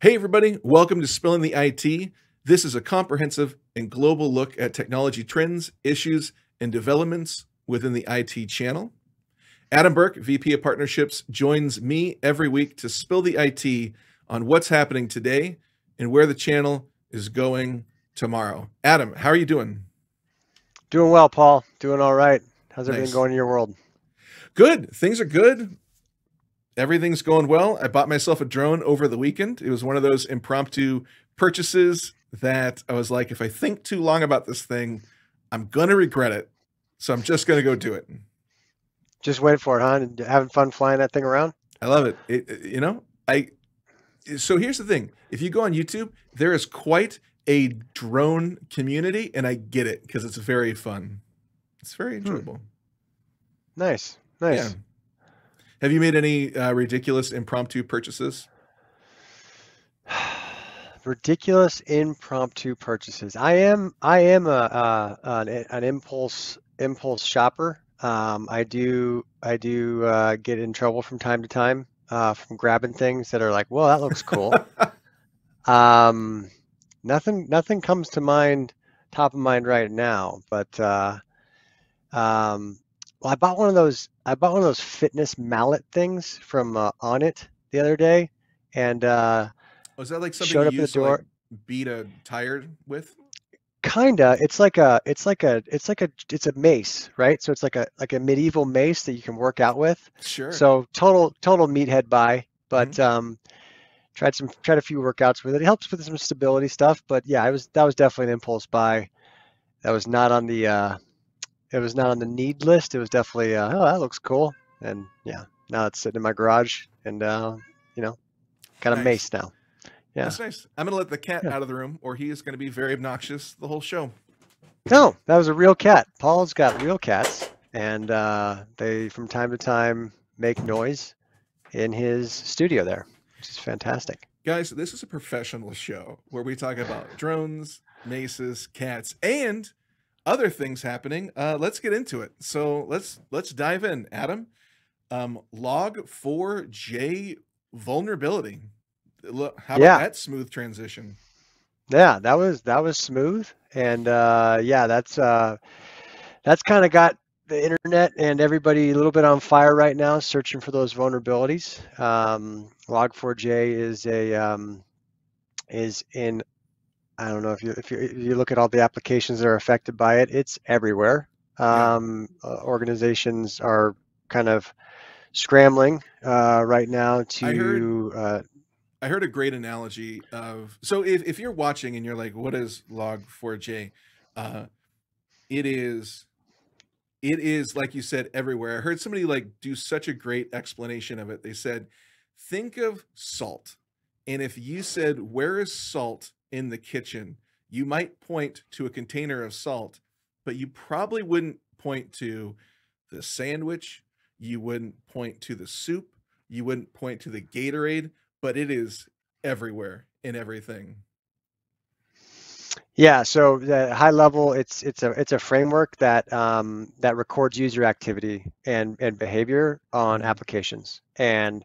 Hey, everybody, welcome to Spilling the IT. This is a comprehensive and global look at technology trends, issues, and developments within the IT channel. Adam Burke, VP of Partnerships, joins me every week to spill the IT on what's happening today and where the channel is going tomorrow. Adam, how are you doing? Doing well, Paul. Doing all right. How's everything Nice. going in your world? Good. Things are good. Everything's going well. I bought myself a drone over the weekend. It was one of those impromptu purchases that I was like, if I think too long about this thing, I'm going to regret it. So I'm just going to go do it. Just waiting for it, huh? And having fun flying that thing around? I love it. So here's the thing. If you go on YouTube, there is quite a drone community, and I get it because it's very fun. It's very enjoyable. Nice, Yeah. nice. Have you made any ridiculous impromptu purchases? Ridiculous impromptu purchases. I am an impulse shopper. I do get in trouble from time to time from grabbing things that are like, well, that looks cool. Um, nothing comes to mind, top of mind right now, but well, I bought one of those fitness mallet things from On It the other day, and Was that like something showed you up at the used to like door. beat a tire with? Kinda, it's a mace, right? So it's like a medieval mace that you can work out with. Sure. So total meathead buy, Hmm. but tried a few workouts with it. It helps with some stability stuff, but yeah, that was definitely an impulse buy. That was not on the it was not on the need list. It was definitely, oh, that looks cool. And yeah, now it's sitting in my garage and, you know, got a Nice. mace now. Yeah. That's nice. I'm gonna let the cat Yeah. out of the room, or he is gonna be very obnoxious the whole show. No, that was a real cat. Paul's got real cats, and they from time to time make noise in his studio there, which is fantastic. Guys, this is a professional show where we talk about drones, maces, cats, and other things happening. Let's get into it. So let's dive in, Adam. Log4j vulnerability. Look, how about Yeah, that smooth transition? yeah, that was smooth, and yeah, that's kind of got the internet and everybody a little bit on fire right now, searching for those vulnerabilities. Log4j is in. I don't know if you look at all the applications that are affected by it, it's everywhere. Yeah, Organizations are kind of scrambling right now I heard to. I heard a great analogy of so if you're watching and you're like, what is log4j? Uh, it is it is like you said everywhere. I heard somebody like do such a great explanation of it. They said, think of salt. And if you said, where is salt in the kitchen? You might point to a container of salt, but you probably wouldn't point to the sandwich. You wouldn't point to the soup. You wouldn't point to the Gatorade, but it is everywhere in everything. Yeah, so the high level, it's a framework that that records user activity and behavior on Hmm. applications, and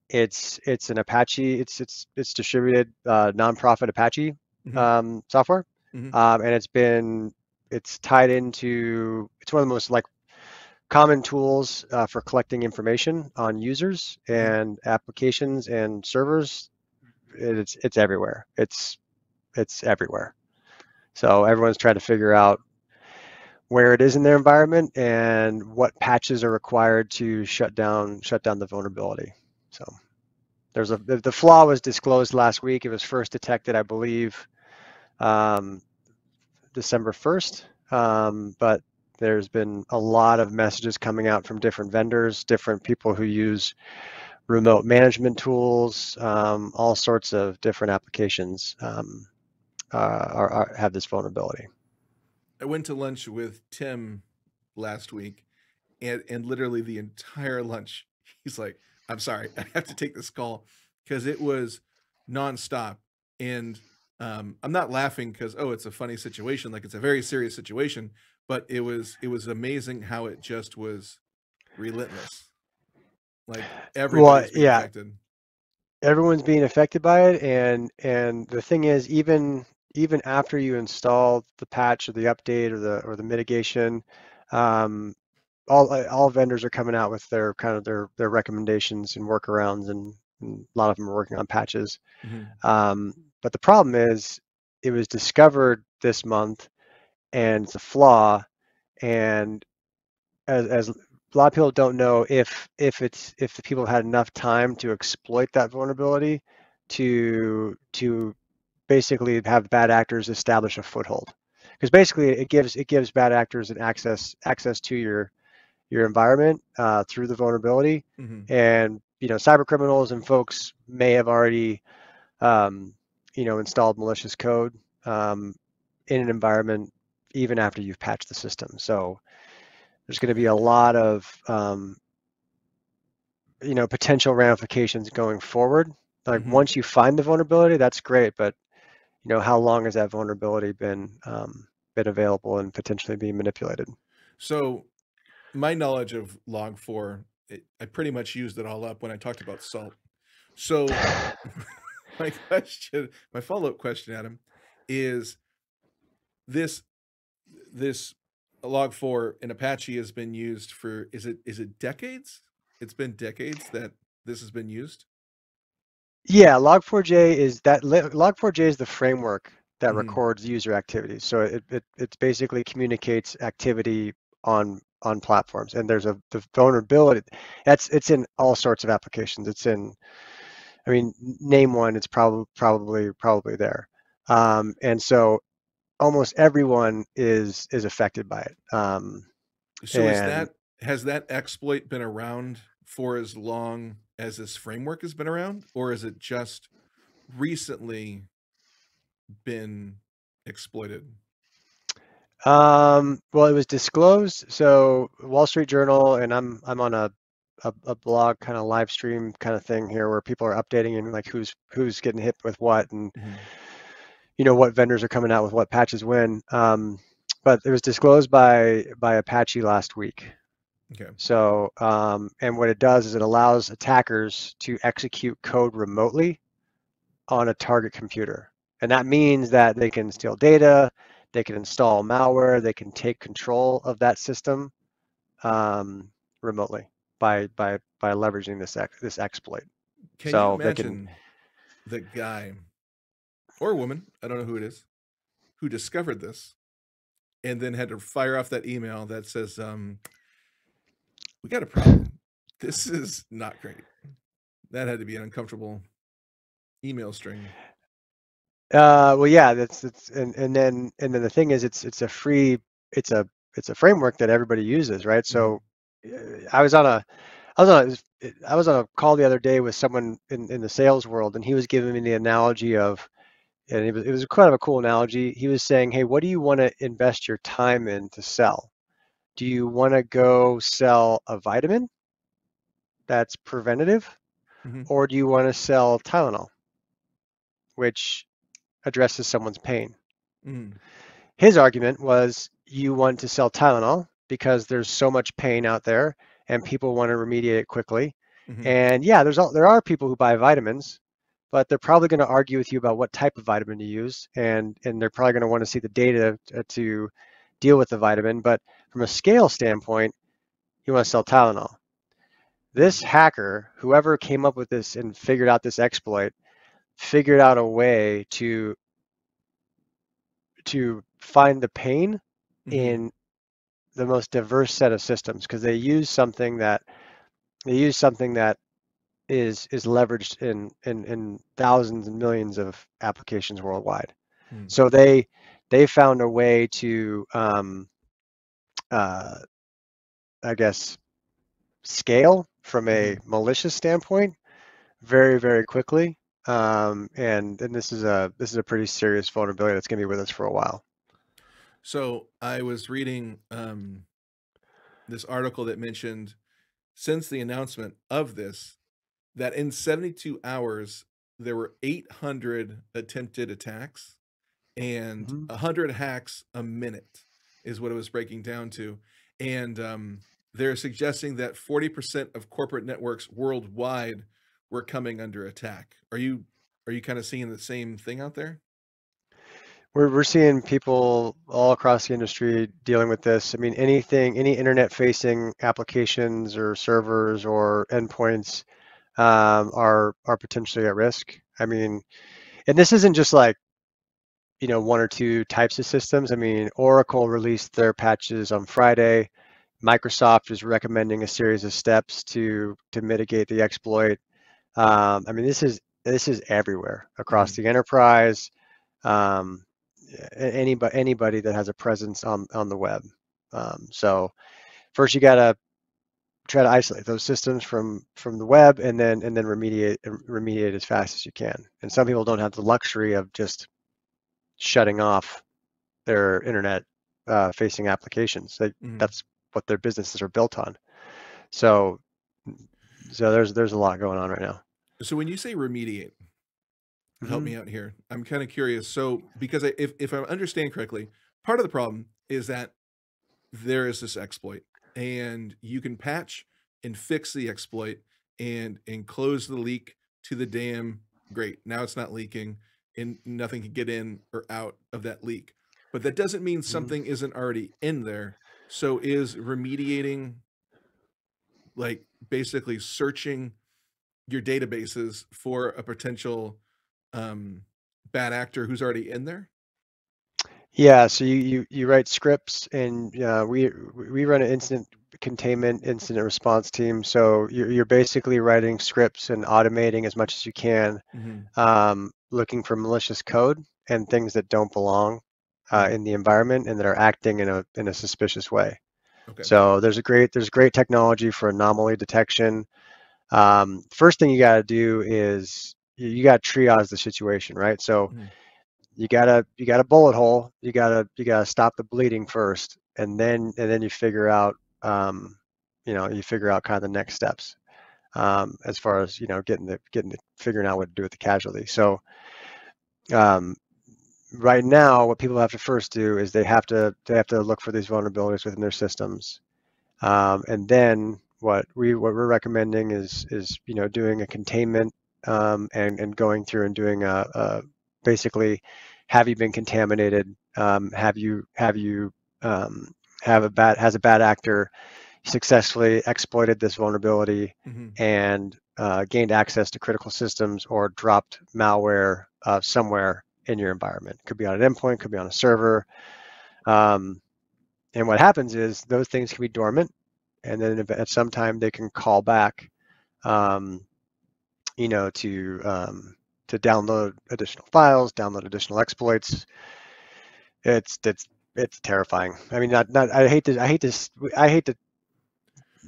it's an Apache, it's distributed nonprofit Apache Hmm. software, Hmm. and it's tied into it's one of the most like common tools for collecting information on users Hmm. and applications and servers. It's everywhere. It's everywhere. So everyone's trying to figure out where it is in their environment and what patches are required to shut down the vulnerability. So the flaw was disclosed last week. It was first detected, I believe, um, December 1st, but there's been a lot of messages coming out from different vendors, different people who use remote management tools, all sorts of different applications have this vulnerability. I went to lunch with Tim last week, and literally the entire lunch, he's like, "I'm sorry, I have to take this call," because it was nonstop. And I'm not laughing because oh, it's a funny situation, like it's a very serious situation, but it was amazing how it just was relentless. Like Well, everybody's being yeah, affected. everyone's being affected by it, and the thing is, even after you install the patch or the update or the mitigation, um, all vendors are coming out with their kind of their recommendations and workarounds, and a lot of them are working on patches. Hmm. But the problem is, it was discovered this month, and it's a flaw, and as a lot of people don't know if the people had enough time to exploit that vulnerability to basically have bad actors establish a foothold, because basically it gives bad actors an access to your environment through the vulnerability. Hmm. And cyber criminals and folks may have already installed malicious code um, in an environment even after you've patched the system. So there's going to be a lot of potential ramifications going forward. Like, Hmm. once you find the vulnerability, that's great, but how long has that vulnerability been available and potentially being manipulated? So my knowledge of Log4, I pretty much used it all up when I talked about salt. So my follow-up question, Adam, is this this Log4 in Apache has been used for, is it decades? It's been decades that this has been used. Yeah, Log4j Log4j is the framework that Hmm. records user activities. So it basically communicates activity on platforms. And there's the vulnerability it's in all sorts of applications. It's in, I mean, name one, it's probably there. And so almost everyone is affected by it. So And has that exploit been around for as long as this framework has been around, or is it just recently been exploited? well, it was disclosed. So Wall Street Journal, and I'm on a blog kind of live stream kind of thing here where people are updating and like who's getting hit with what, and Hmm. what vendors are coming out with what patches when. But it was disclosed by Apache last week. Okay. So and what it does is it allows attackers to execute code remotely on a target computer. And that means that they can steal data, they can install malware, they can take control of that system um, remotely by leveraging this exploit. Can you So they can. imagine the guy or woman, I don't know who it is, who discovered this and then had to fire off that email that says, we got a problem. This is not great. That had to be an uncomfortable email string. Well, yeah, that's and then the thing is, it's a free, it's a it's a framework that everybody uses, right? Hmm. So I was on a I was on I was on a call the other day with someone in the sales world, and he was giving me the analogy of, and it was kind of a cool analogy. He was saying, hey, what do you want to invest your time in to sell? Do you want to go sell a vitamin that's preventative, Hmm. or do you want to sell Tylenol, which addresses someone's pain? Hmm. His argument was, you want to sell Tylenol because there's so much pain out there and people want to remediate it quickly. Hmm. And yeah, there are people who buy vitamins, but they're probably going to argue with you about what type of vitamin to use, and they're probably going to want to see the data to deal with the vitamin. But from a scale standpoint, you want to sell Tylenol. Yeah. This hacker, whoever came up with this and figured out this exploit, figured out a way to find the pain Hmm. in the most diverse set of systems, because they use something that is leveraged in thousands and millions of applications worldwide. Hmm. So they found a way to uh, I guess scale from a Hmm. malicious standpoint very, very quickly. And this is a pretty serious vulnerability that's going to be with us for a while. So I was reading this article that mentioned, since the announcement of this, that in 72 hours there were 800 attempted attacks and Mhm. 100 hacks a minute is what it was breaking down to. And they're suggesting that 40% of corporate networks worldwide we're coming under attack. Are you kind of seeing the same thing out there? We're seeing people all across the industry dealing with this. I mean, any internet-facing applications or servers or endpoints are potentially at risk. I mean, and this isn't just like, one or two types of systems. I mean, Oracle released their patches on Friday. Microsoft is recommending a series of steps to mitigate the exploit. I mean, this is everywhere across Hmm. the enterprise. Um, anybody that has a presence on the web. So first you got to try to isolate those systems from the web, and then remediate as fast as you can. And some people don't have the luxury of just shutting off their internet facing applications. Hmm. That's what their businesses are built on. So there's a lot going on right now. So when you say remediate, help Hmm. me out here. I'm kind of curious. So because if I understand correctly, part of the problem is that there is this exploit, and you can patch and fix the exploit and close the leak to the dam. Great. Now it's not leaking, and nothing can get in or out of that leak. But that doesn't mean Hmm. something isn't already in there. So is remediating like basically searching your databases for a potential um, bad actor who's already in there? Yeah, so you write scripts, and we run an incident containment incident response team. So you're basically writing scripts and automating as much as you can, Hmm. looking for malicious code and things that don't belong Hmm. in the environment and that are acting in a suspicious way. Okay. So there's great technology for anomaly detection. First thing you got to do is you got to triage the situation, right? So Hmm. you got a bullet hole. You gotta stop the bleeding first, and then you figure out kind of the next steps, as far as figuring out what to do with the casualty. So um, right now, what people have to first do is they have to look for these vulnerabilities within their systems. And then what we're recommending is doing a containment, and going through and doing basically, have you been contaminated? Have you um, have a bad has a bad actor successfully exploited this vulnerability Hmm. and gained access to critical systems, or dropped malware somewhere in your environment? Could be on an endpoint, could be on a server. Um, and what happens is those things can be dormant, and then at some time they can call back, um, to download additional files, download additional exploits. It's terrifying. I mean, not I hate to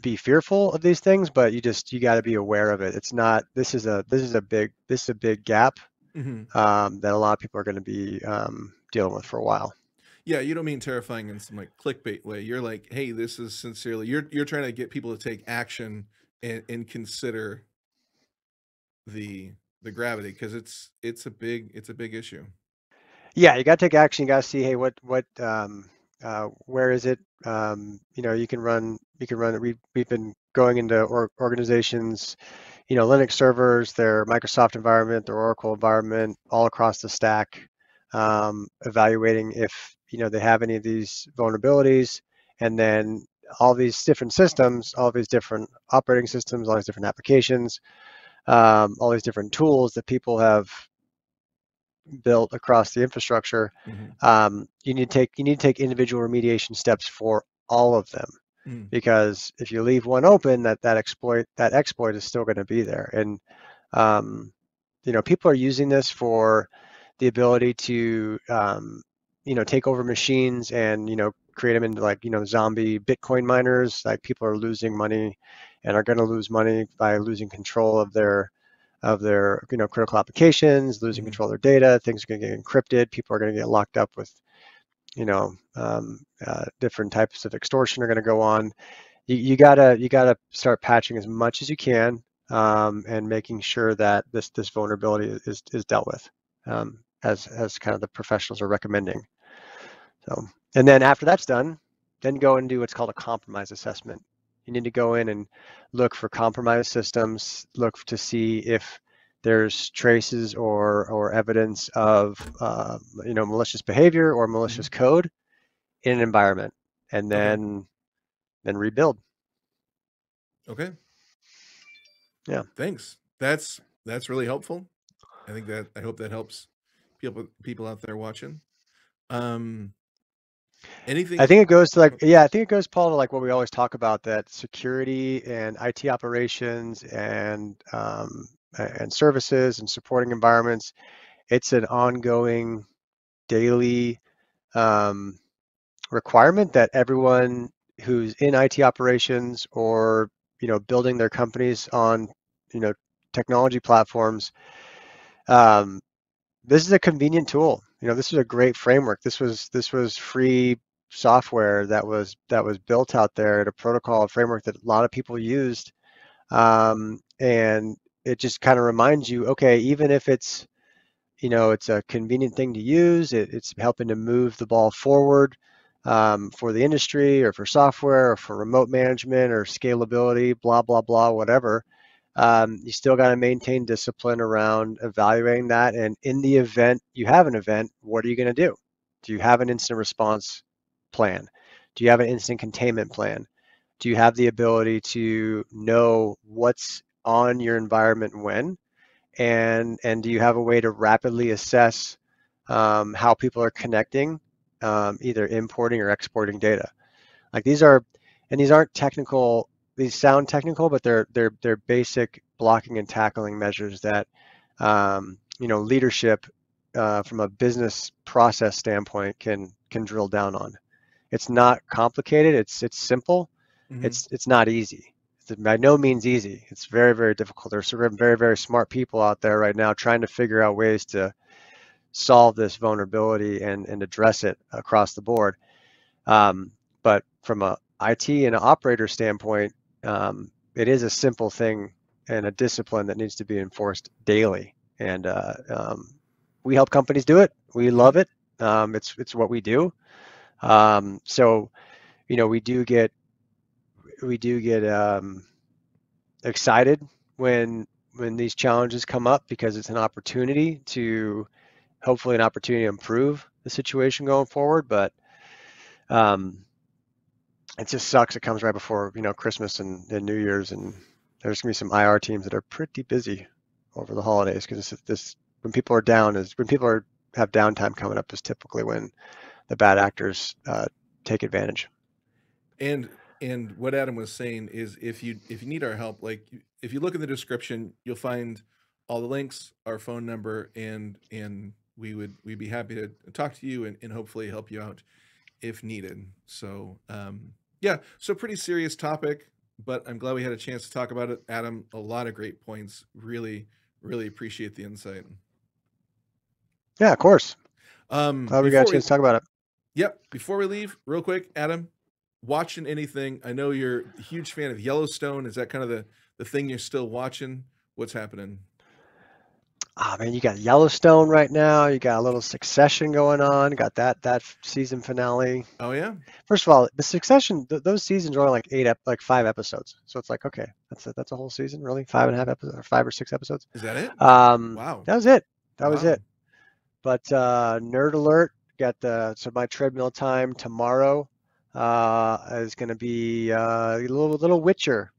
be fearful of these things, but you got to be aware of it. It's not. This is a big gap, Hmm. that a lot of people are going to be dealing with for a while. Yeah, you don't mean terrifying in some like clickbait way. You're like, hey, this is sincerely. You're trying to get people to take action and consider the the gravity because it's a big issue. Yeah, you got to take action. You got to see, hey, where is it? You can run. We've been going into organizations, Linux servers, their Microsoft environment, their Oracle environment, all across the stack, evaluating if they have any of these vulnerabilities, and then all these different systems, all these different operating systems, all these different applications, all these different tools that people have built across the infrastructure. Hmm. You need to take individual remediation steps for all of them, Hmm. because if you leave one open, that exploit is still going to be there. And um, people are using this for the ability to take over machines, and create them into, like, zombie Bitcoin miners. Like, people are losing money and are going to lose money by losing control of their critical applications, losing Hmm. control of their data. Things are going to get encrypted. People are going to get locked up with, different types of extortion are going to go on. You gotta start patching as much as you can, and making sure that this vulnerability is dealt with, as kind of the professionals are recommending. So, and then after that's done, then go and do what's called a compromise assessment. You need to go in and look for compromised systems, look to see if there's traces or evidence of malicious behavior or malicious code in an environment, and Okay. then rebuild. Okay. Yeah. Thanks. That's really helpful. I hope that helps people out there watching. I Anything? think it goes to I think it goes, Paul, to like what we always talk about, that security and IT operations and services and supporting environments. It's an ongoing daily requirement that everyone who's in IT operations or building their companies on technology platforms. This is a convenient tool. This is a great framework. This was free software that was built out there at a protocol framework that a lot of people used, and it just kind of reminds you, okay, even if it's a convenient thing to use, it's helping to move the ball forward for the industry or for software or for remote management or scalability, blah blah blah, whatever. You still got to maintain discipline around evaluating that. And in the event you have an event, what are you going to do? Do you have an incident response plan? Do you have an incident containment plan? Do you have the ability to know what's on your environment when? And do you have a way to rapidly assess how people are connecting, either importing or exporting data? Like these aren't technical. These sound technical, but they're basic blocking and tackling measures that leadership from a business process standpoint can drill down on. It's not complicated. It's simple. Mhm. It's not easy. It's by no means easy. It's very, very difficult. There's some very, very smart people out there right now trying to figure out ways to solve this vulnerability and address it across the board. But from a IT and an operator standpoint, it is a simple thing and a discipline that needs to be enforced daily. And we help companies do it. We Yeah. love it. It's what we do. So we do get excited when these challenges come up, because it's an opportunity to improve the situation going forward. But it just sucks. It comes right before Christmas and New Year's, and there's gonna be some IR teams that are pretty busy over the holidays, because this when people are down is when people have downtime coming up is typically when the bad actors take advantage. And what Adam was saying is, if you need our help, like if you look in the description, you'll find all the links, our phone number, and we'd be happy to talk to you and hopefully help you out if needed. So yeah, so pretty serious topic, but I'm glad we had a chance to talk about it. Adam, a lot of great points. Really appreciate the insight. Yeah, of course. Glad we got a Before we chance to talk about it. Yep. Before we leave, real quick, Adam, watching anything? I know you're a huge fan of Yellowstone. Is that kind of the thing you're still watching? What's happening? Ah, man, you got Yellowstone right now. You got a little Succession going on. Got that season finale. Oh yeah, First of all, the Succession, those seasons are only like 5 episodes. So it's like, okay, that's a whole season, really? 5.5 episodes, or 5 or 6 episodes. is that it? Wow, That was it. That was wow. it. But nerd alert, so my treadmill time tomorrow is going to be a little Witcher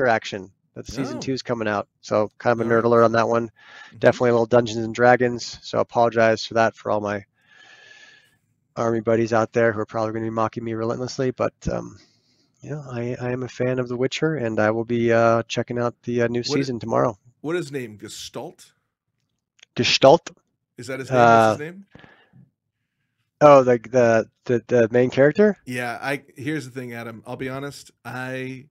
action. That season Oh, 2 is coming out. So kind of a all nerd right. alert on that one. Mm-hmm. Definitely a little Dungeons and Dragons. So I apologize for that for all my army buddies out there who are probably going to be mocking me relentlessly. But I am a fan of The Witcher, and I will be checking out the new What season tomorrow. what is his name? Gestalt? Gestalt. Is that his name? What's his Uh, name? oh, the main character. Yeah, I here's the thing, Adam. I'll be honest. I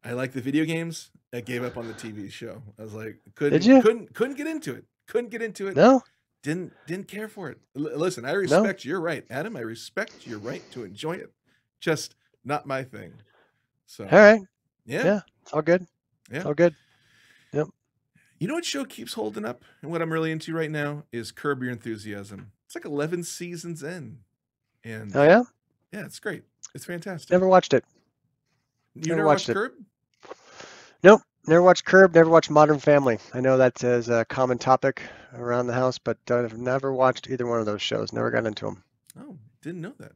like the video games. I gave up on the TV show. I was like, Did you? couldn't get into it. Couldn't get into it. No, Didn't care for it. Listen, I no. respect your right, Adam. I respect your right to enjoy it. Just not my thing. So All right. yeah, Yeah, it's all good. It's yeah. all good. Yep. You know what show keeps holding up, and what I'm really into right now is Curb Your Enthusiasm. It's like 11 seasons in, and Oh yeah. yeah, it's great. It's fantastic. Never watched it. You Never never watched watched it. Curb? Nope. Never watched Curb. Never watched Modern Family. I know that is a common topic around the house, but I've never watched either one of those shows. Never got into them. Oh, didn't know that.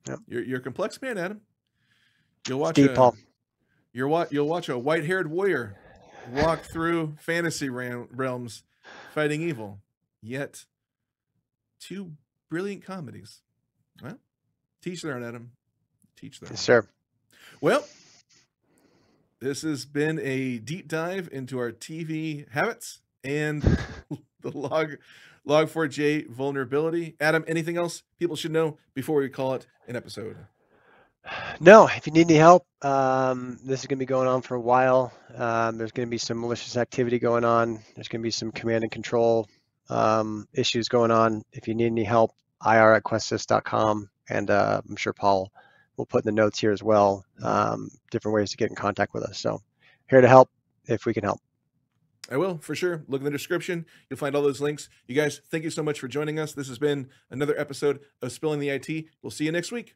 Yep. You're a complex man, Adam. You'll watch Steve Paul. you'll watch a white-haired warrior walk through fantasy realms fighting evil, yet two brilliant comedies. Well, teach their own, Adam. Teach their own. Yes, sir. Well, this has been a deep dive into our TV habits and the Log4j vulnerability. Adam, anything else people should know before we call it an episode? No, if you need any help, this is going to be going on for a while. There's going to be some malicious activity going on. There's going to be some command and control issues going on. If you need any help, ir@questsys.com, and I'm sure Paul will put in the notes here as well, different ways to get in contact with us. So here to help if we can help. I will, for sure. Look in the description. You'll find all those links. You guys, thank you so much for joining us. This has been another episode of Spilling the IT. We'll see you next week.